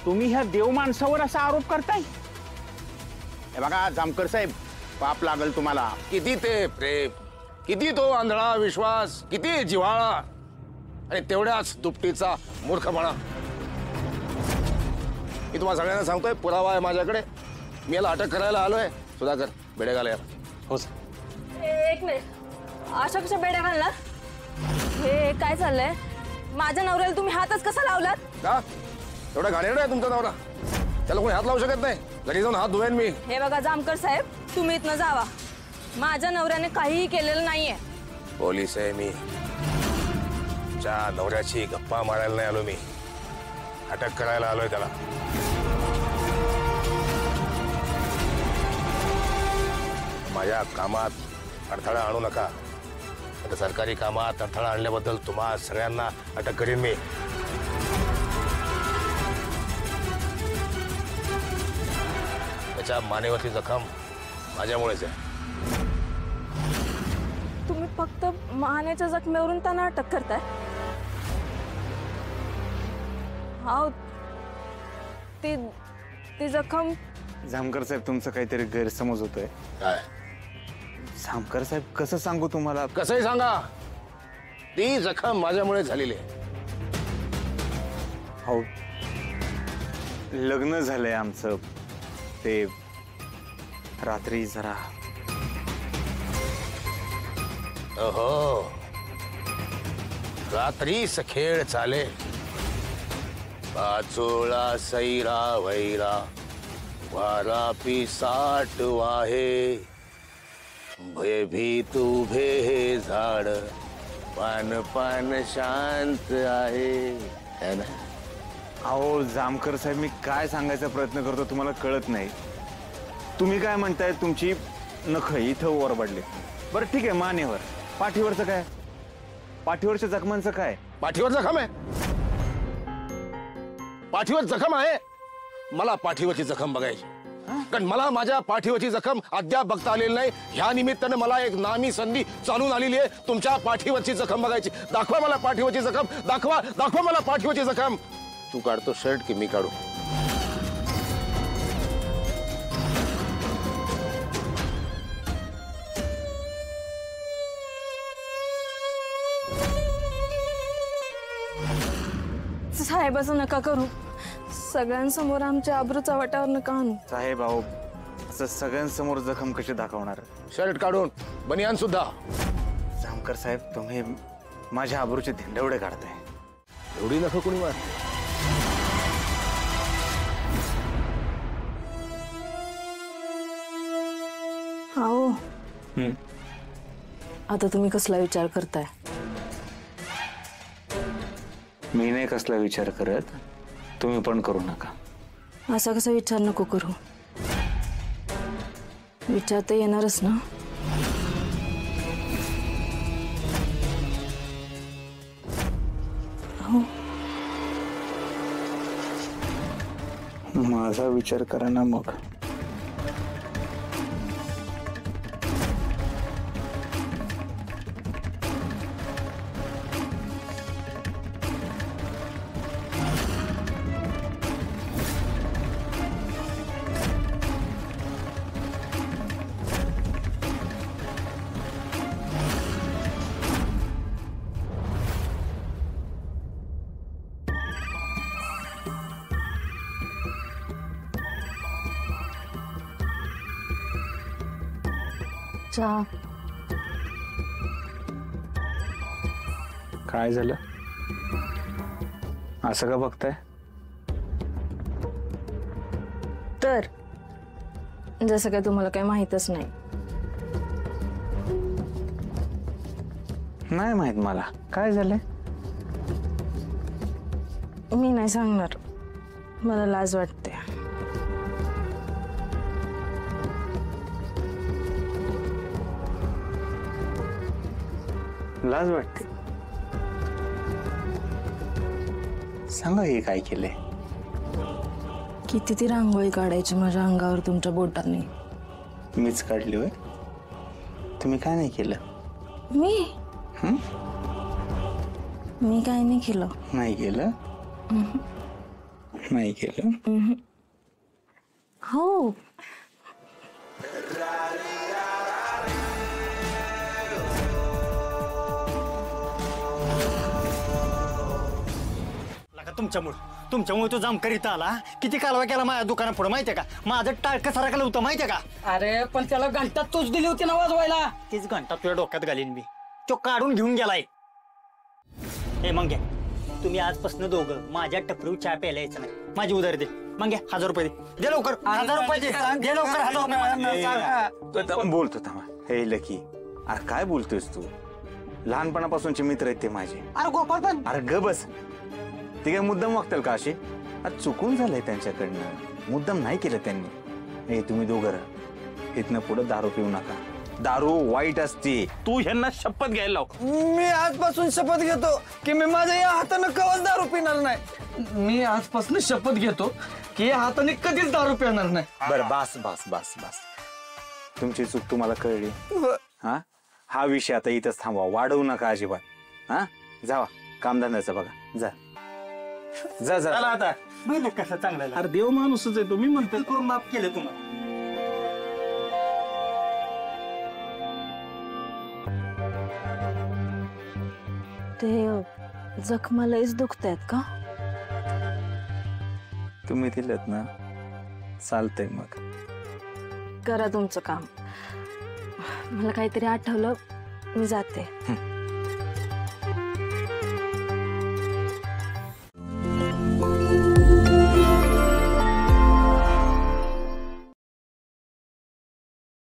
तुम्ही ह्या देव माणसावर असा आरोप करताय? हे बघा जामकर साहेब, पाप लागल तुम्हाला. किती ते प्रेम, किती तो आंधळा विश्वास, किती जिव्हाळा आणि तेवढ्याच दुपटीचा मूर्खपणा. मी तुम्हाला सगळ्यांना सांगतोय, पुरावा आहे माझ्याकडे. मी याला अटक करायला आलोय. सुधाकर, बेड्या घाला याला. हो सर. एक मिनिट, अशा कशा बेड्या घालणार? हे काय चाललंय? माझ्या नवऱ्याला तुम्ही हातच कसा लावलात? का एवढा घाणेरडा आहे तुमचा नवरा? त्याला कोणी हात लावू शकत नाही. घरी जाऊन हात धुवेन मी. हे बघा जामकर साहेब, तुम्ही इथनं जावा. माझ्या नवऱ्याने काहीही केलेलं नाहीये. पोलीस आहे मी. त्या नवऱ्याची गप्पा मारायला नाही आलो मी, अटक करायला आलोय त्याला. माझ्या कामात अडथळा आणू नका. आता सरकारी कामात अडथळा आणल्याबद्दल तुम्हा सगळ्यांना अटक करीन मी. त्याच्या मानेवरची जखम माझ्यामुळेच आहे. तुम्ही फक्त मानेच्या जखमेवरून त्यांना अटक करताय? हाव, ती जखम. जामकर साहेब, तुमचं काहीतरी गैरसमज होतोय. काय? जामकर साहेब, कसं सांगू तुम्हाला? कसंही सांगा, ती जखम माझ्यामुळे झालेली आहे. हो, लग्न झालंय आमचं. ते रात्री जरा. ओहो, रात्रीच खेळ चाले. पाचोळा सैरा वैरा, वारा पिसाट वाहे. भयभीत उभे हे झाड, पान पान शांत आहे ना. अहो जामकर साहेब, मी काय सांगायचा प्रयत्न करतो तुम्हाला कळत नाही. तुम्ही काय म्हणताय? तुमची नख इथं वर पडले. बरं ठीक आहे, मानेवर. पाठीवरचं काय? पाठीवरच्या जखमांचं काय? पाठीवर जखम आहे. पाठीवर जखम आहे. मला पाठीवरची जखम बघायची, कारण मला माझ्या पाठीवरची जखम अद्याप बघता आलेली नाही. ह्या निमित्ताने मला एक नामी संधी चालून आलेली आहे तुमच्या पाठीवरची जखम बघायची. दाखवा मला पाठीवरची जखम. दाखवा, दाखवा मला पाठीवरची जखम. तू काढतो शर्ट की मी काढू? साहेब असं नका करू. सगळ्यांसमोर आमच्या आबरूचा वाटावर नका आणू. साहेब अहो, असं सगळ्यांसमोर जखम कशी दाखवणार? शर्ट काढून, बनियान सुद्धा. जामकर साहेब, तुम्ही माझ्या आबरूचे धिंडवडे काढताय. एवढी नको कोणी मार. हो, आता तुम्ही कसला विचार करताय? मी नाही कसला विचार करत, तुम्ही पण करू नका. असा कसा विचार नको करू? विचार तर येणारच ना. हो, माझा विचार करा ना मग. चहा. काय झालं? असं का बघताय? तर जसं काय तुम्हाला काही माहीतच नाही. नाही माहित मला. काय झालंय? मी नाही सांगणार, मला लाज वाटते. लाज वाटते? सांगा हे काय केलंय? किती ती रांगोळी काढायची माझ्या अंगावर तुमच्या बोटाने. मीच काढली होय? तुम्ही काय नाही केलं? मी काय नाही केलं. नाही केलं? नाही केलं. हो. तुमच्यामुळे तो जामकर इथं आला. किती कालवा केला माझ्या दुकानापुढे माहितीये का? माझं टाळकं सरकलं होतं माहितीये का? अरे पण त्याला घंटा तूच दिली होती ना वाजवायला. तीच घंटा तुझ्या डोक्यात घालीन मी. तो काढून घेऊन गेलाय. हे मग घ्या, तुम्ही आजपासून दोघं माझ्या टपरीवर चहा प्यायला यायचं नाही. माझी उधारी दे. मग घ्या 1000 रुपये दे लवकर. 1000 रुपये दे लवकर. 1000 रुपये. बोलतो थांबा. हे लकी, अरे काय बोलतोयस तू? लहानपणापासूनचे मित्र आहेत ते माझे. अरे गोपाळ पण. अरे ग बस. ते काय मुद्दाम वागतील का असे? आज चुकून झालंय त्यांच्याकडनं. मुद्दाम नाही केलं त्यांनी. हे तुम्ही दोघं राहा. इथनं पुढे दारू पिऊ नका. दारू वाईट असते. तू ह्यांना शपथ घ्यायला लाव. मी आजपासून शपथ घेतो की मी माझ्या या हाताने कवच दारू पिणार नाही. मी आजपासून शपथ घेतो की या हाताने कधीच दारू पिणार नाही. बरं बस बस बस बस. तुमची चूक तुम्हाला कळली. हा विषय आता इथंच थांबवा. वाढवू नका अजिबात. हा जावा कामधंद्याचं बघा. जा जा जा. चला आता. बघ कसं चांगलं. अरे देव माणूसच आहे. तुम्ही म्हणतो करून माफ केलं तुम्हाला. ते जखमा लयच दुखतायत का? तुम्ही दिलत ना, चालतंय मग. करा तुमचं काम. मला काहीतरी आठवलं, मी जाते.